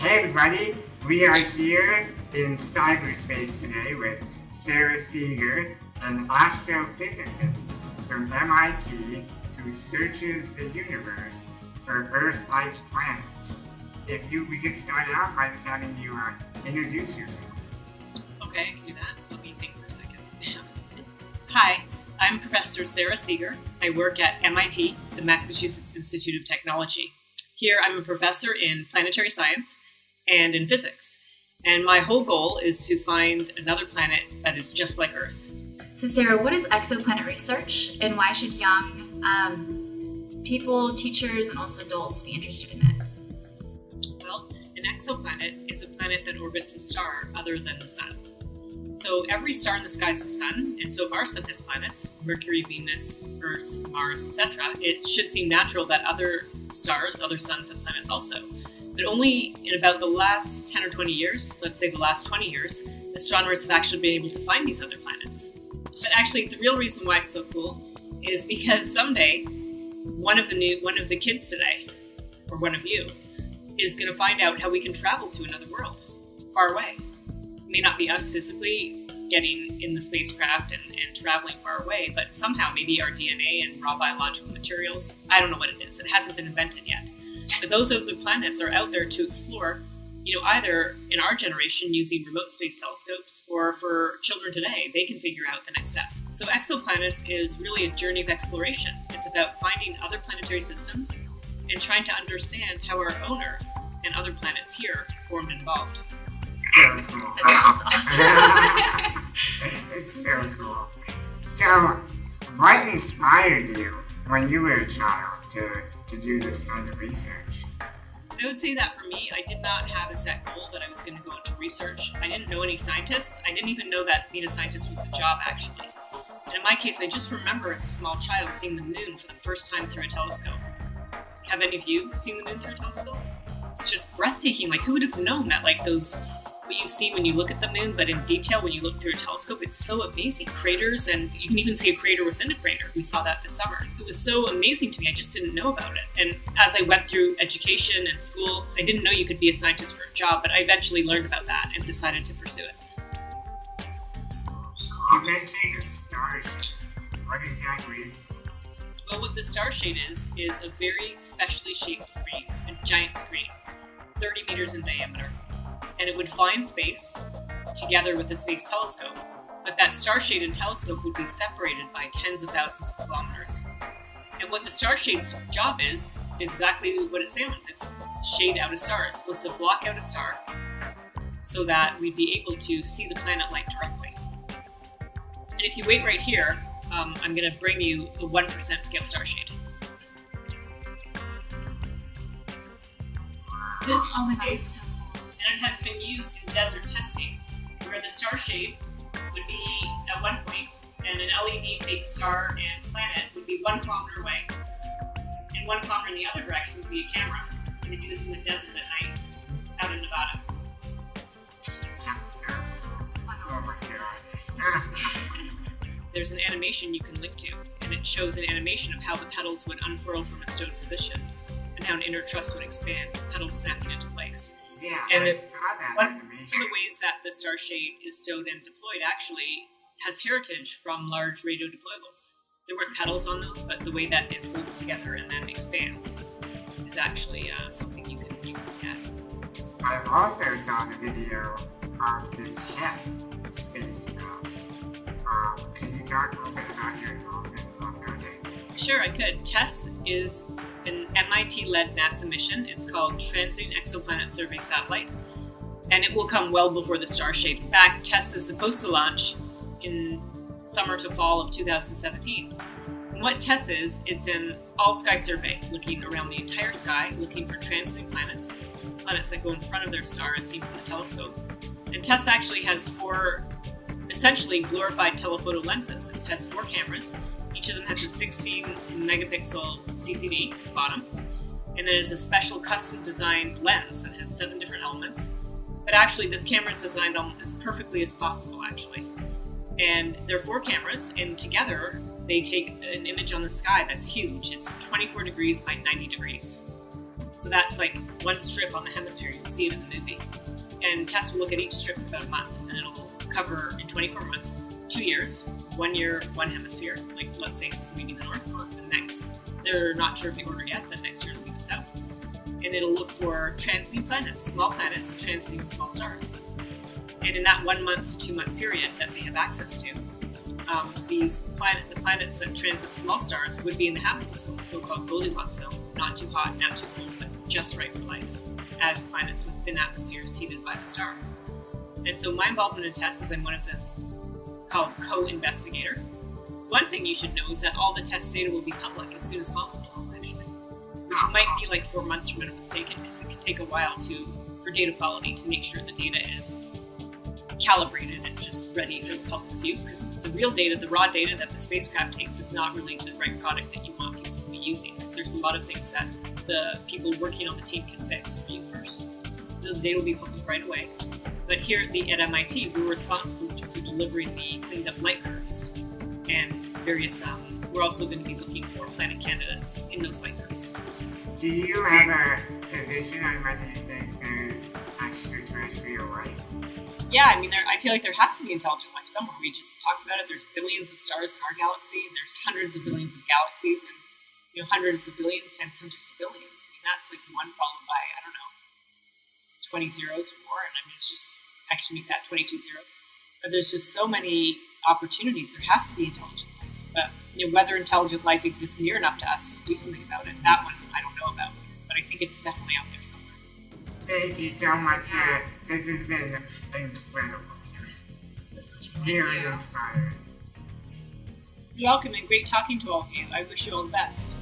Hey everybody, we are here in cyberspace today with Sara Seager, an astrophysicist from MIT who searches the universe for Earth-like planets. We could start out by just having you introduce yourself. Okay, I can do that. Let me think for a second. Hi, I'm Professor Sara Seager. I work at MIT, the Massachusetts Institute of Technology. Here I'm a professor in planetary science and in physics. And my whole goal is to find another planet that is just like Earth. So Sara, what is exoplanet research and why should young people, teachers, and also adults be interested in it? Well, an exoplanet is a planet that orbits a star other than the sun. So every star in the sky is the sun, and so if our sun has planets, Mercury, Venus, Earth, Mars, etc., it should seem natural that other stars, other suns have planets also. But only in about the last 10 or 20 years, let's say the last 20 years, astronomers have actually been able to find these other planets. But actually, the real reason why it's so cool is because someday, one of the kids today, or one of you, is going to find out how we can travel to another world, far away. It may not be us physically getting in the spacecraft and traveling far away, but somehow maybe our DNA and raw biological materials, I don't know what it is. It hasn't been invented yet. But those other planets are out there to explore, either in our generation using remote space telescopes, or for children today, they can figure out the next step. So exoplanets is really a journey of exploration. It's about finding other planetary systems and trying to understand how our own Earth and other planets here formed and evolved. So cool. That's awesome. It's so cool. So, what inspired you when you were a child to do this kind of research? I would say that for me, I did not have a set goal that I was going to go into research. I didn't know any scientists. I didn't even know that being a scientist was a job, actually. And in my case, I just remember as a small child seeing the moon for the first time through a telescope. Have any of you seen the moon through a telescope? It's just breathtaking. Who would have known that, what you see when you look at the moon, but in detail when you look through a telescope, it's so amazing. Craters, and you can even see a crater within a crater. We saw that this summer. It was so amazing to me. I just didn't know about it. And as I went through education and school, I didn't know you could be a scientist for a job, but I eventually learned about that and decided to pursue it. You mentioned a star shape. What exactly is it? Well, what the star shade is a very specially shaped screen, a giant screen, 30 meters in diameter. And it would fly in space together with the Space Telescope. But that star-shaded telescope would be separated by tens of thousands of kilometers. And what the star-shade's job is exactly what it sounds. It's shade out a star. It's supposed to block out a star so that we'd be able to see the planet light directly. And if you wait right here, I'm going to bring you a 1% scale star shade. Oh my God, it's so cool. And it has been used in desert testing, where the star shade would be at one point, and an LED fake star and planet would be 1 kilometer away, and 1 kilometer in the other direction would be a camera. And they do this in the desert at night, out in Nevada. Sounds so cool. Oh my God. There's an animation you can link to, and it shows an animation of how the petals would unfurl from a stowed position, and how an inner truss would expand, petals snapping into place. Yeah, And I saw that One animation. of the ways that the star shade is stowed and deployed actually has heritage from large radio deployables. There weren't petals on those, but the way that it folds together and then expands is actually something you can look at. I also saw the video of the TESS spacecraft. Can you talk a little bit about your involvement on that project? Sure, I could. TESS is an MIT-led NASA mission. It's called Transiting Exoplanet Survey Satellite, and it will come well before the star shade. In fact, TESS is supposed to launch in summer to fall of 2017. And what TESS is, it's an all-sky survey looking around the entire sky, looking for transiting planets that go in front of their star as seen from the telescope. And TESS actually has 4 essentially glorified telephoto lenses. It has 4 cameras. Each of them has a 16 megapixel CCD at the bottom. And then there's a special custom designed lens that has 7 different elements. But actually this camera is designed as perfectly as possible actually. And there are 4 cameras, and together they take an image on the sky that's huge. It's 24 degrees by 90 degrees. So that's like one strip on the hemisphere. You'll see it in the movie. And Tess will look at each strip for about a month, and it'll cover in 24 months, 2 years, 1 year, one hemisphere. Like let's say it's maybe the north, or the next. They're not sure of the order yet, but next year it'll be the south. And it'll look for transiting planets, small planets transiting small stars. And in that 1 month to 2 month period that they have access to, the planets that transit small stars would be in the habitable zone, the so-called Goldilocks zone, not too hot, not too cold, but just right for life, as planets with thin atmospheres heated by the star. And so my involvement in TESS is I'm one of this called co-investigator. One thing you should know is that all the TESS data will be public as soon as possible, actually. Which might be like 4 months from when it was taken, because it can take a while for data quality to make sure the data is calibrated and just ready for the public's use, because the real data, the raw data that the spacecraft takes is not really the right product that you want people to be using, because there's a lot of things that the people working on the team can fix for you first. The data will be public right away. But here at MIT, we're responsible for delivering the cleaned up light curves and various, we're also going to be looking for planet candidates in those light curves. Do you have a position on whether you think there's extraterrestrial life? Yeah, I mean, I feel like there has to be intelligent life somewhere. We just talked about it. There's billions of stars in our galaxy, and there's hundreds of billions of galaxies, and hundreds of billions times hundreds of billions. I mean, that's like one followed by 20 zeros or more, and I mean, it's just actually make that 22 zeros. But there's just so many opportunities. There has to be intelligent life, but whether intelligent life exists near enough to us to do something about it, that one I don't know about, but I think it's definitely out there somewhere. Thank you so much, Sarah. This has been incredible. Very inspiring. You're welcome, and great talking to all of you. I wish you all the best.